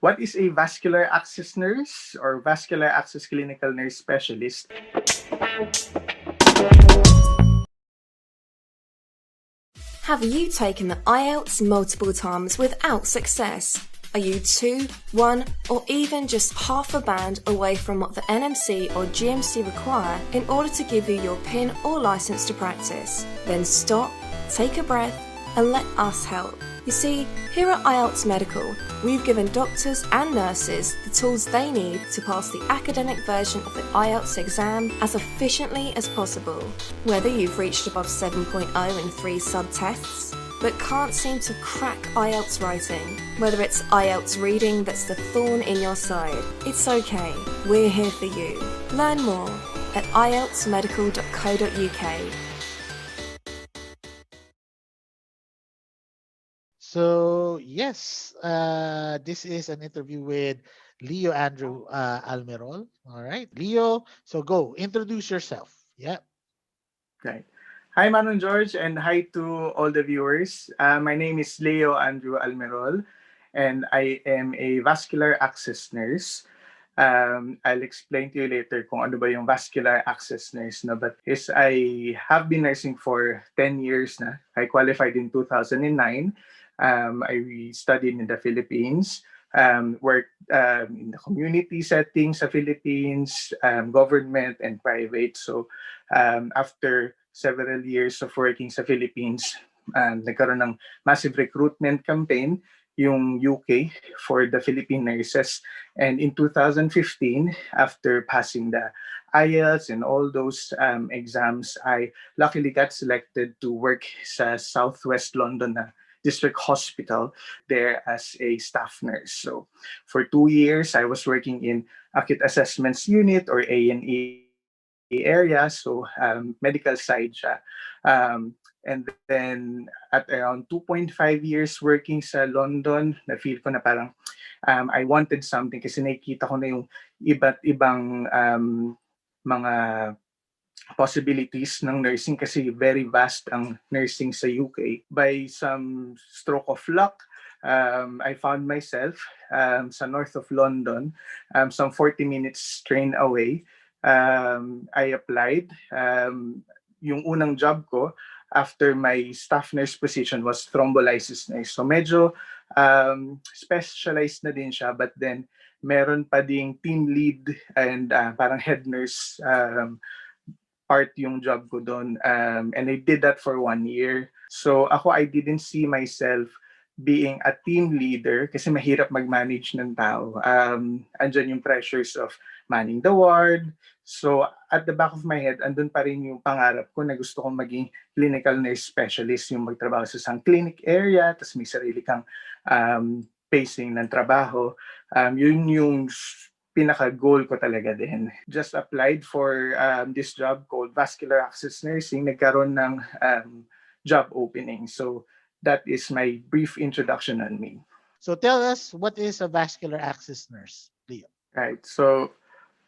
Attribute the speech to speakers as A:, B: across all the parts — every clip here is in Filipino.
A: What is a vascular access nurse or vascular access clinical nurse specialist?
B: Have you taken the IELTS multiple times without success? Are you 2, 1, or even just half a band away from what the NMC or GMC require in order to give you your PIN or license to practice? Then stop, take a breath, and let us help. You see, here at IELTS Medical, we've given doctors and nurses the tools they need to pass the academic version of the IELTS exam as efficiently as possible. Whether you've reached above 7.0 in 3 sub-tests, but can't seem to crack IELTS writing, whether it's IELTS reading that's the thorn in your side, it's okay, we're here for you. Learn more at ieltsmedical.co.uk.
C: So yes, this is an interview with Leo Andrew Almerol. All right, Leo. So go introduce yourself. Yeah.
A: Right. Hi, Manong George, and hi to all the viewers. My name is Leo Andrew Almerol, and I am a vascular access nurse. I'll explain to you later kung ano ba yung vascular access nurse. No? But is I have been nursing for 10 years na. I qualified in 2009. I studied in the Philippines, worked in the community setting sa Philippines, government and private. So after several years of working sa Philippines, nagkaroon ng massive recruitment campaign yung UK for the Philippine nurses. And in 2015, after passing the IELTS and all those exams, I luckily got selected to work sa Southwest London na district hospital there as a staff nurse. So for 2 years, I was working in acute assessments unit or A&E area, so medical side siya. And then at around 2.5 years working sa London, na-feel ko na parang I wanted something kasi nakikita ko na yung iba't ibang mga possibilities ng nursing kasi very vast ang nursing sa UK. By some stroke of luck, I found myself sa north of London, some 40 minutes train away. I applied. Yung unang job ko after my staff nurse position was thrombolysis nurse. So medyo specialized na din siya, but then meron pa ding team lead and parang head nurse part yung job ko doon. And I did that for 1 year. So ako, I didn't see myself being a team leader kasi mahirap mag-manage ng tao. Andyan yung pressures of manning the ward. So at the back of my head, andun pa rin yung pangarap ko na gusto kong maging clinical nurse specialist, yung magtrabaho sa isang clinic area, tapos may sarili kang pacing ng trabaho. Yun yung pinaka-goal ko talaga din. Just applied for this job called Vascular Access Nursing. Nagkaroon ng job opening. So that is my brief introduction on me.
C: So tell us, what is a vascular access nurse, Leo?
A: Right. So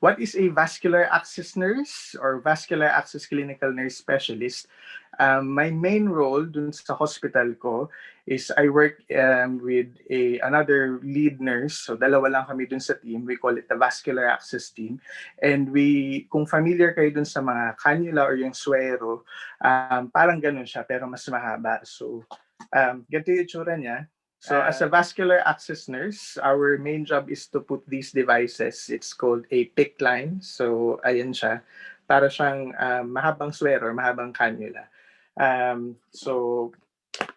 A: what is a vascular access nurse or vascular access clinical nurse specialist? My main role dun sa hospital ko is I work with another lead nurse. So dalawa lang kami dun sa team. We call it the vascular access team. And kung familiar kayo dun sa mga cannula or yung suero, parang ganun siya pero mas mahaba. So ganito yung itsura niya. So as a vascular access nurse, our main job is to put these devices. It's called a PICC line. So ayan siya. Para siyang mahabang suero or mahabang cannula. So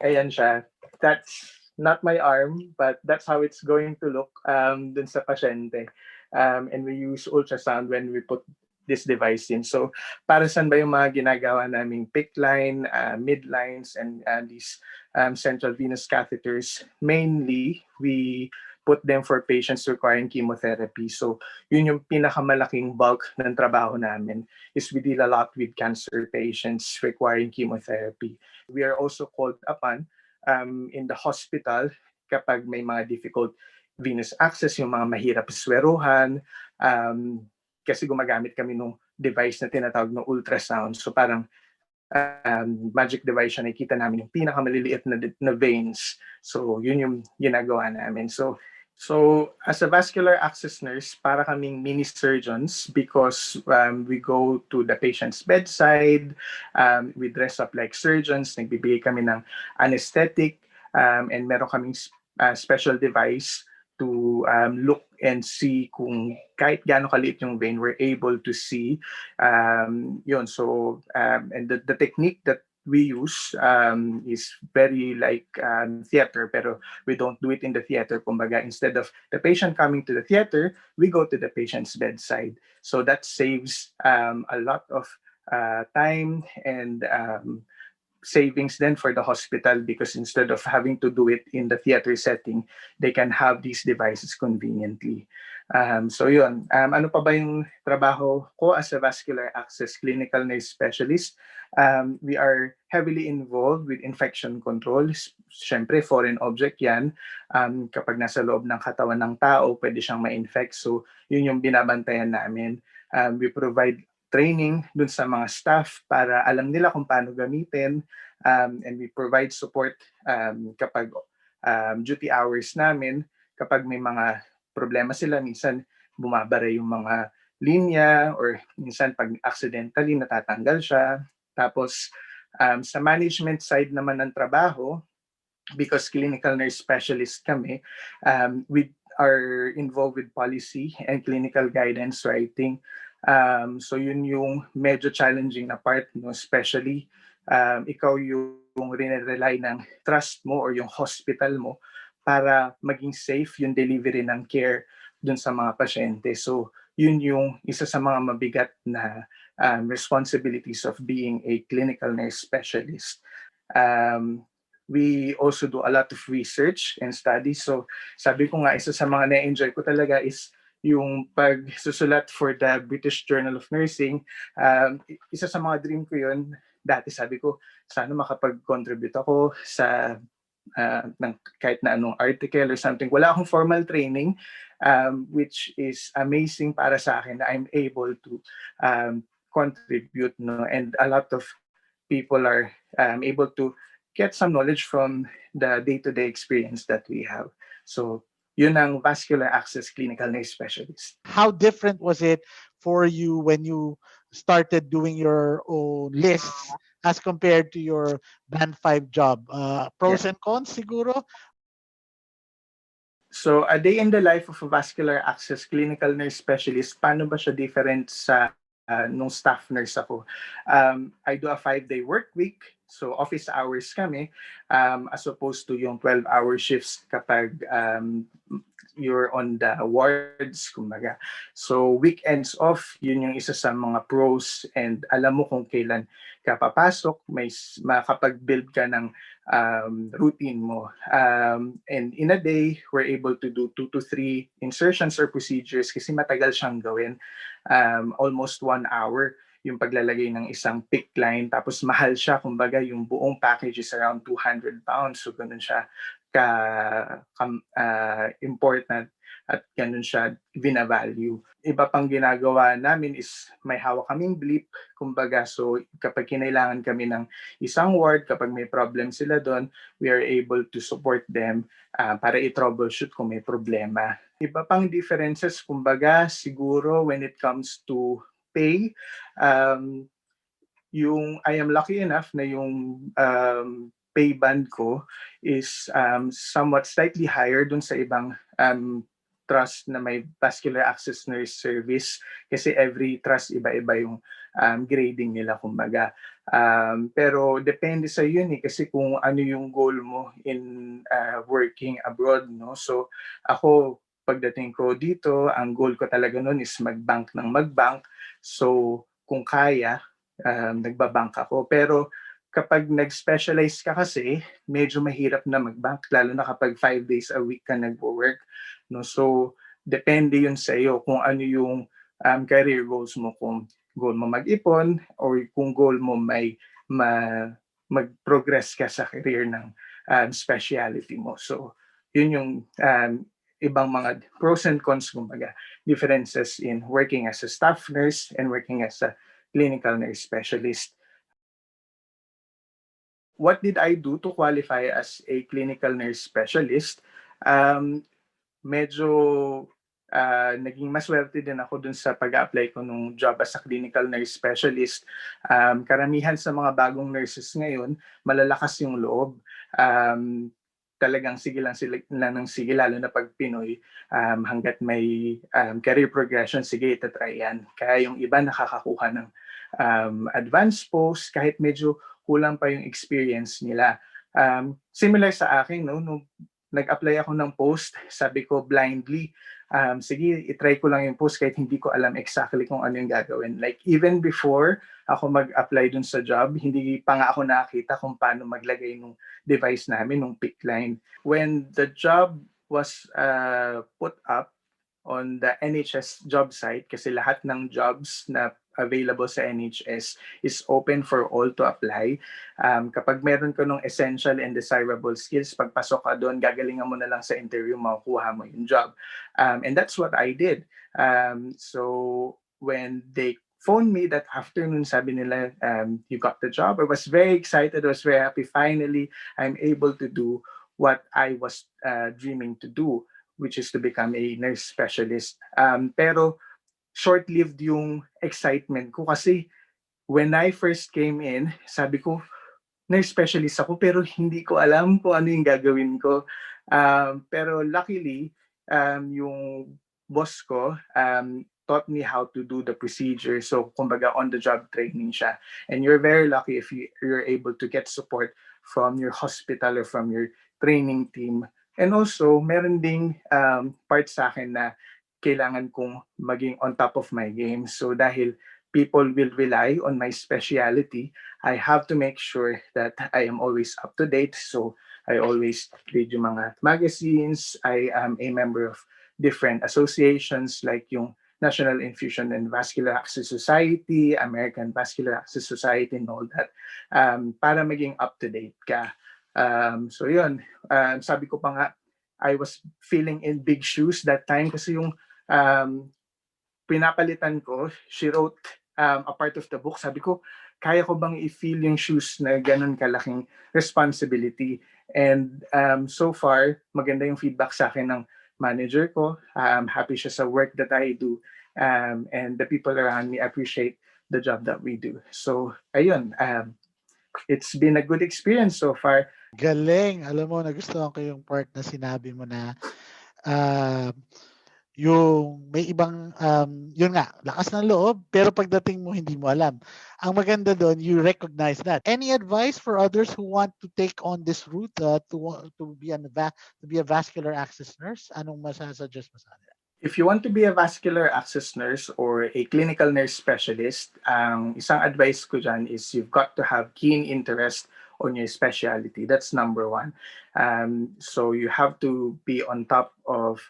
A: ayan siya. That's not my arm, but that's how it's going to look dun sa pasyente. And we use ultrasound when we put this device in. So para saan ba yung mga ginagawa naming PICC line, midlines, and these central venous catheters? Mainly, we put them for patients requiring chemotherapy. So yun yung pinakamalaking bulk ng trabaho namin is we deal a lot with cancer patients requiring chemotherapy. We are also called upon in the hospital kapag may mga difficult venous access, yung mga mahirap sweruhan, kasi gumagamit kami ng device na tinatawag ng ultrasound. So parang magic device siya, nakikita namin yung pinakamaliliit na veins. So yun yung ginagawa namin. So So, as a vascular access nurse, para kaming mini surgeons because we go to the patient's bedside, we dress up like surgeons, nagbibigay kami ng anesthetic, and meron kaming special device to look and see kung kahit gaano kaliit yung vein, we're able to see. Yun, so, and the technique that we use is very like theater, pero we don't do it in the theater. Kumbaga, instead of the patient coming to the theater, we go to the patient's bedside. So that saves a lot of time and savings then for the hospital because instead of having to do it in the theater setting, they can have these devices conveniently. So yun, ano pa ba yung trabaho ko as a vascular access clinical nurse specialist? We are heavily involved with infection control. Siyempre, foreign object yan. Kapag nasa loob ng katawan ng tao, pwede siyang ma-infect. So yun yung binabantayan namin. We provide training dun sa mga staff para alam nila kung paano gamitin, and we provide support kapag duty hours namin, kapag may mga problema sila, minsan bumabara yung mga linya or minsan pag accidentally natatanggal siya. Tapos sa management side naman ng trabaho, because clinical nurse specialist kami, we are involved with policy and clinical guidance writing. So yun yung medyo challenging na part, no? Especially ikaw yung rely ng trust mo or yung hospital mo para maging safe yung delivery ng care dun sa mga pasyente. So yun yung isa sa mga mabigat na responsibilities of being a clinical nurse specialist. We also do a lot of research and studies. So sabi ko nga, isa sa mga na-enjoy ko talaga is yung pagsusulat for the British Journal of Nursing. Isa sa mga dream ko yun, dati sabi ko, sana makapag-contribute ako sa ng kahit na anong article or something. Wala akong formal training, which is amazing para sa akin na I'm able to contribute, no? And a lot of people are able to get some knowledge from the day-to-day experience that we have. So yun ang vascular access clinical nurse specialist.
C: How different was it for you when you started doing your own lists as compared to your band 5 job? Pros and cons siguro?
A: So a day in the life of a vascular access clinical nurse specialist, paano ba siya different sa nung staff nurse ako? I do a 5-day work week. So office hours kami, as opposed to yung 12-hour shifts kapag you're on the wards, kumbaga. So weekends off, yun yung isa sa mga pros, and alam mo kung kailan ka papasok, may makapag-build ka ng routine mo. And in a day, we're able to do 2 to 3 insertions or procedures kasi matagal siyang gawin. Almost 1 hour yung paglalagay ng isang PICC line, tapos mahal siya, kumbaga yung buong package is around 200 pounds, so ganun siya important at ganun siya binavalue. Iba pang ginagawa namin is may hawak kaming blip, kumbaga, so kapag kinailangan kami ng isang ward, kapag may problem sila doon, we are able to support them para i-troubleshoot kung may problema. Iba pang differences, kumbaga, siguro when it comes to pay, yung I am lucky enough na yung pay band ko is somewhat slightly higher dun sa ibang trust na may vascular access nurse service kasi every trust iba-iba yung grading nila, kumbaga. Pero depende sa yun kasi kung ano yung goal mo in working abroad, no? So ako, pagdating ko dito, ang goal ko talaga nun is mag-bank ng mag-bank. So kung kaya, nagbabank ako. Pero kapag nag-specialize ka kasi, medyo mahirap na mag-bank, lalo na kapag 5 days a week ka nag-work. No? So, depende yun sa iyo kung ano yung career goals mo. Kung goal mo mag-ipon or kung goal mo may mag-progress ka sa career ng specialty mo. So, yun yung ibang mga pros and cons, kumbaga, differences in working as a staff nurse and working as a clinical nurse specialist. What did I do to qualify as a clinical nurse specialist? medyo naging maswerte din ako dun sa pag-apply ko nung job as a clinical nurse specialist. Karamihan sa mga bagong nurses ngayon, malalakas yung loob. Talagang sige lang sila ng sige, lalo na pag Pinoy, hanggat may career progression, sige, itatry yan. Kaya yung iba nakakakuha ng advanced post kahit medyo kulang pa yung experience nila. Similar sa akin, no, nung nag-apply ako ng post, sabi ko blindly, sige, itry ko lang yung post kahit hindi ko alam exactly kung ano yung gagawin. Like, even before ako mag-apply dun sa job, hindi pa nga ako nakita kung paano maglagay ng device namin, ng pick line. When the job was put up on the NHS job site, kasi lahat ng jobs na available sa NHS is open for all to apply. Kapag meron ka ng essential and desirable skills, pagpasok ka doon, gagalingan mo na lang sa interview, makukuha mo yung job. And that's what I did. So when they phoned me that afternoon, sabi nila, you got the job. I was very excited. I was very happy. Finally, I'm able to do what I was dreaming to do, which is to become a nurse specialist. Pero short-lived yung excitement ko kasi when I first came in, sabi ko, nurse specialist ako pero hindi ko alam kung ano yung gagawin ko. Pero luckily, yung boss ko taught me how to do the procedure. So, kumbaga, on-the-job training siya. And you're very lucky if you're able to get support from your hospital or from your training team. And also, meron ding part sa akin na kailangan kong maging on top of my game. So dahil people will rely on my specialty, I have to make sure that I am always up to date. So I always read yung mga magazines. I am a member of different associations like yung National Infusion and Vascular Access Society, American Vascular Access Society, and all that, para maging up to date ka. So yun, sabi ko pa nga, I was feeling in big shoes that time kasi yung pinapalitan ko, she wrote a part of the book. Sabi ko, kaya ko bang i-feel yung shoes na ganun kalaking responsibility? And so far, maganda yung feedback sa akin ng manager ko. Happy siya sa work that I do. And the people around me appreciate the job that we do. So, ayun, it's been a good experience so far.
C: Galing. Alam mo, nagustuhan ko yung part na sinabi mo na yung may ibang, yun nga, lakas ng loob, pero pagdating mo, hindi mo alam. Ang maganda doon, you recognize that. Any advice for others who want to take on this route to be a vascular access nurse? Anong masasuggest mo sa kanila?
A: If you want to be a vascular access nurse or a clinical nurse specialist, isang advice ko dyan is you've got to have keen interest on your specialty. That's number one. So you have to be on top of,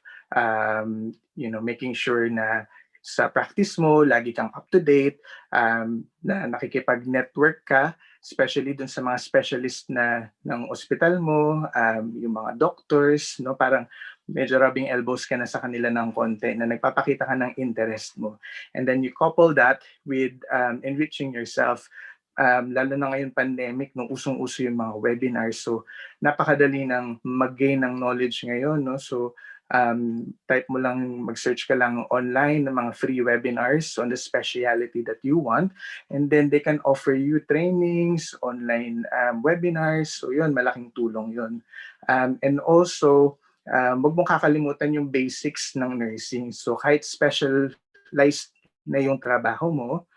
A: making sure na sa practice mo, lagi kang up to date, na nakikipag-network ka, especially dun sa mga specialist na ng hospital mo, yung mga doctors, no, parang medyo rubbing elbows ka na sa kanila ng konti, na nagpapakita ka ng interest mo. And then you couple that with enriching yourself, lalo na ngayon pandemic, nung usong-uso yung mga webinars. So, napakadali ng mag-gain ng knowledge ngayon, no? So, type mo lang, mag-search ka lang online ng mga free webinars on the specialty that you want. And then they can offer you trainings, online webinars. So, yun, malaking tulong yun. And also, wag mong kakalimutan yung basics ng nursing. So kahit specialized na yung trabaho mo,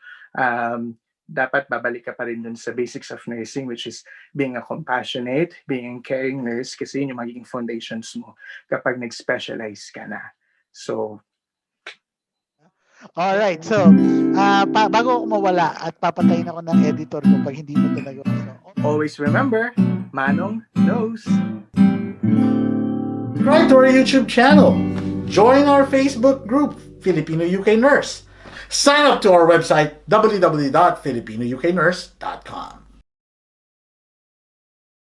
A: dapat babalik ka pa rin dun sa basics of nursing, which is being a compassionate, being a caring nurse, kasi yun yung magiging foundations mo kapag nag-specialize ka na. So,
C: alright, so bago ako mawala at papatayin ako ng editor ko pag hindi mo ito nagawa. So,
A: always remember, Manong knows.
D: Subscribe to our YouTube channel. Join our Facebook group, Filipino UK Nurse. Sign up to our website, www.filipinouknurse.com.